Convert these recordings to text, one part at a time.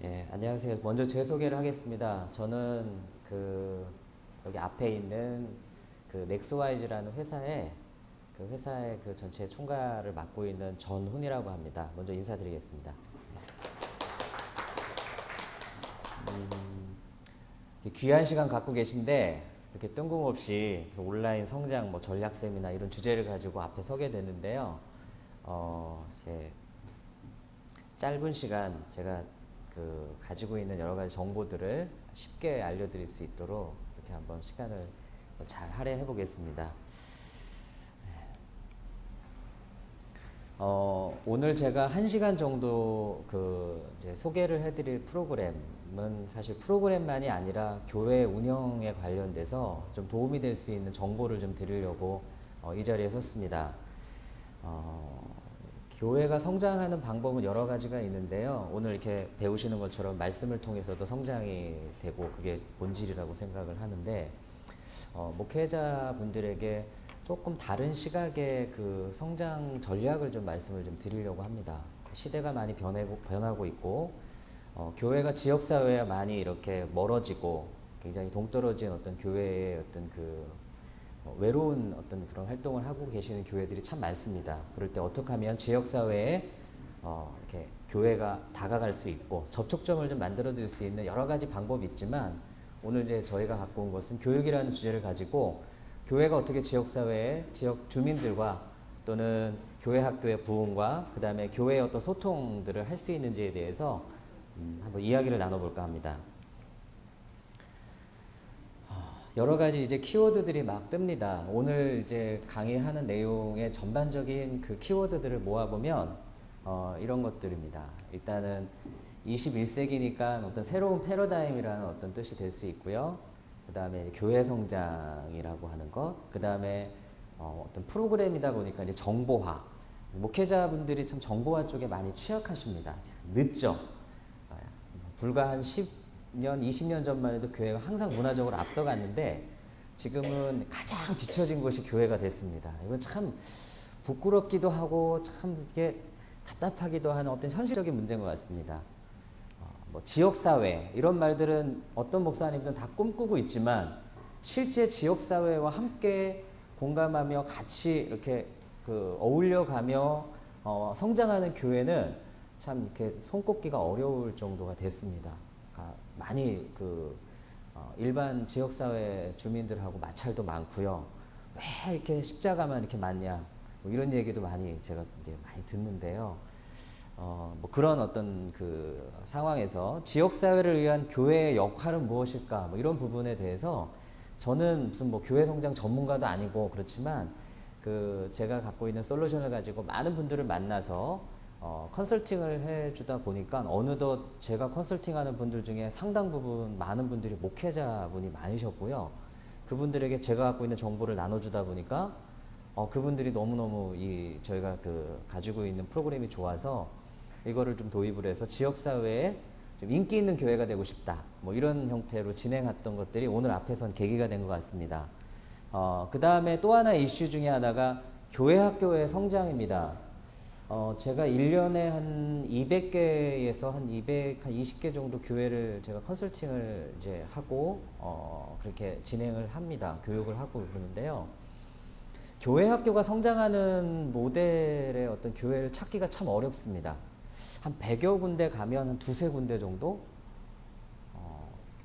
예, 안녕하세요. 먼저 제 소개를 하겠습니다. 저는 여기 앞에 있는 넥스와이즈라는 회사의 그 전체 총괄을 맡고 있는 전훈이라고 합니다. 먼저 인사드리겠습니다. 귀한 시간 갖고 계신데 이렇게 뜬금없이 그래서 온라인 성장 뭐 전략 세미나 이런 주제를 가지고 앞에 서게 됐는데요. 제 짧은 시간 제가 가지고 있는 여러 가지 정보들을 쉽게 알려드릴 수 있도록 이렇게 한번 시간을 잘 할애해 보겠습니다. 오늘 제가 1시간 정도 이제 소개를 해드릴 프로그램은 사실 프로그램만이 아니라 교회 운영에 관련돼서 좀 도움이 될 수 있는 정보를 좀 드리려고 이 자리에 섰습니다. 교회가 성장하는 방법은 여러 가지가 있는데요. 오늘 이렇게 배우시는 것처럼 말씀을 통해서도 성장이 되고 그게 본질이라고 생각을 하는데, 목회자분들에게 조금 다른 시각의 그 성장 전략을 좀 말씀을 좀 드리려고 합니다. 시대가 많이 변하고 있고, 교회가 지역사회와 많이 이렇게 멀어지고 굉장히 동떨어진 어떤 교회의 어떤 외로운 어떤 그런 활동을 하고 계시는 교회들이 참 많습니다. 그럴 때 어떻게 하면 지역사회에 이렇게 교회가 다가갈 수 있고 접촉점을 좀 만들어 드릴 수 있는 여러 가지 방법이 있지만, 오늘 이제 저희가 갖고 온 것은 교육이라는 주제를 가지고 교회가 어떻게 지역사회의 지역 주민들과 또는 교회 학교의 부흥과 그 다음에 교회의 어떤 소통들을 할 수 있는지에 대해서 한번 이야기를 나눠볼까 합니다. 여러 가지 이제 키워드들이 막 뜹니다. 오늘 이제 강의하는 내용의 전반적인 그 키워드들을 모아보면 이런 것들입니다. 일단은 21세기니까 어떤 새로운 패러다임이라는 어떤 뜻이 될 수 있고요. 그 다음에 교회 성장이라고 하는 것, 그 다음에 어떤 프로그램이다 보니까 이제 정보화. 목회자분들이 참 정보화 쪽에 많이 취약하십니다. 늦죠. 불과 한 10년, 20년 전만 해도 교회가 항상 문화적으로 앞서갔는데 지금은 가장 뒤처진 것이 교회가 됐습니다. 이건 참 부끄럽기도 하고 참 이게 답답하기도 하는 어떤 현실적인 문제인 것 같습니다. 뭐 지역사회 이런 말들은 어떤 목사님들은 다 꿈꾸고 있지만 실제 지역사회와 함께 공감하며 같이 이렇게 어울려가며 성장하는 교회는 참 이렇게 손꼽기가 어려울 정도가 됐습니다. 그러니까 많이 일반 지역사회 주민들하고 마찰도 많고요. 왜 이렇게 십자가만 이렇게 많냐? 뭐 이런 얘기도 제가 이제 많이 듣는데요. 뭐 그런 어떤 상황에서 지역사회를 위한 교회의 역할은 무엇일까? 뭐 이런 부분에 대해서 저는 무슨 뭐 교회 성장 전문가도 아니고 그렇지만 제가 갖고 있는 솔루션을 가지고 많은 분들을 만나서 컨설팅을 해주다 보니까 어느덧 제가 컨설팅하는 분들 중에 상당 부분 많은 분들이 목회자분이 많으셨고요. 그분들에게 제가 갖고 있는 정보를 나눠주다 보니까 그분들이 너무너무 저희가 가지고 있는 프로그램이 좋아서 이거를 좀 도입을 해서 지역사회에 좀 인기 있는 교회가 되고 싶다. 뭐 이런 형태로 진행했던 것들이 오늘 앞에선 계기가 된 것 같습니다. 그 다음에 또 하나 이슈 중에 하나가 교회 학교의 성장입니다. 제가 1년에 한 200개에서 한 220개 정도 교회를 제가 컨설팅을 이제 하고, 그렇게 진행을 합니다. 교육을 하고 그러는데요. 교회 학교가 성장하는 모델의 어떤 교회를 찾기가 참 어렵습니다. 한 100여 군데 가면 한 두세 군데 정도?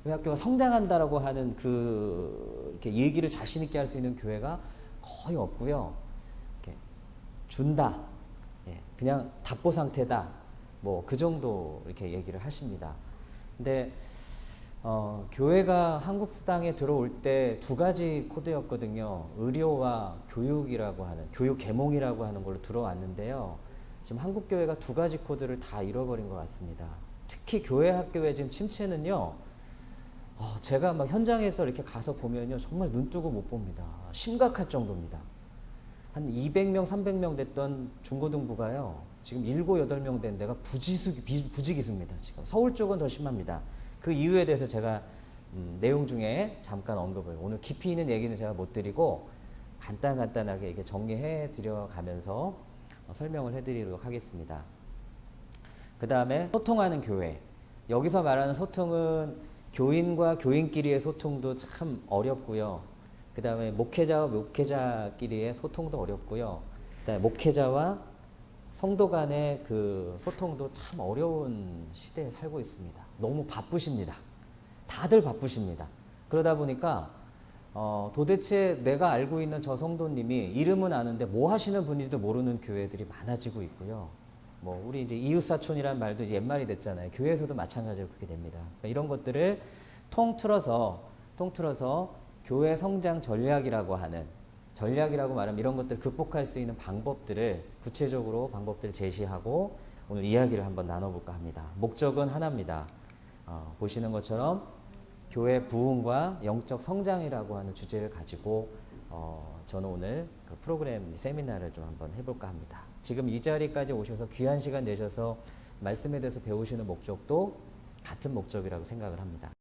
교회 학교가 성장한다라고 하는 이렇게 얘기를 자신있게 할 수 있는 교회가 거의 없고요. 이렇게 준다. 예, 그냥 답보 상태다. 뭐 그 정도 이렇게 얘기를 하십니다. 근데 교회가 한국 땅에 들어올 때 두 가지 코드였거든요. 의료와 교육이라고 하는, 교육 계몽이라고 하는 걸로 들어왔는데요. 지금 한국 교회가 두 가지 코드를 다 잃어버린 것 같습니다. 특히 교회 학교의 지금 침체는요. 제가 막 현장에서 이렇게 가서 보면요. 정말 눈 뜨고 못 봅니다. 심각할 정도입니다. 한 200명, 300명 됐던 중고등부가요. 지금 7, 8명 된 데가 부지기수입니다. 지금 서울 쪽은 더 심합니다. 그 이유에 대해서 제가 내용 중에 잠깐 언급을, 오늘 깊이 있는 얘기는 제가 못 드리고 간단하게 이렇게 정리해 드려 가면서 설명을 해 드리도록 하겠습니다. 그 다음에 소통하는 교회. 여기서 말하는 소통은 교인과 교인끼리의 소통도 참 어렵고요. 그 다음에 목회자와 목회자끼리의 소통도 어렵고요. 그 다음에 목회자와 성도 간의 그 소통도 참 어려운 시대에 살고 있습니다. 너무 바쁘십니다. 다들 바쁘십니다. 그러다 보니까 도대체 내가 알고 있는 저 성도님이 이름은 아는데 뭐 하시는 분인지도 모르는 교회들이 많아지고 있고요. 뭐 우리 이제 이웃사촌이라는 말도 이제 옛말이 됐잖아요. 교회에서도 마찬가지로 그렇게 됩니다. 그러니까 이런 것들을 통틀어서 교회 성장 전략이라고 말하면 이런 것들을 극복할 수 있는 방법들을 구체적으로 방법들을 제시하고 오늘 이야기를 한번 나눠볼까 합니다. 목적은 하나입니다. 보시는 것처럼 교회 부흥과 영적 성장이라고 하는 주제를 가지고 저는 오늘 그 프로그램 세미나를 좀 한번 해볼까 합니다. 지금 이 자리까지 오셔서 귀한 시간 내셔서 말씀에 대해서 배우시는 목적도 같은 목적이라고 생각을 합니다.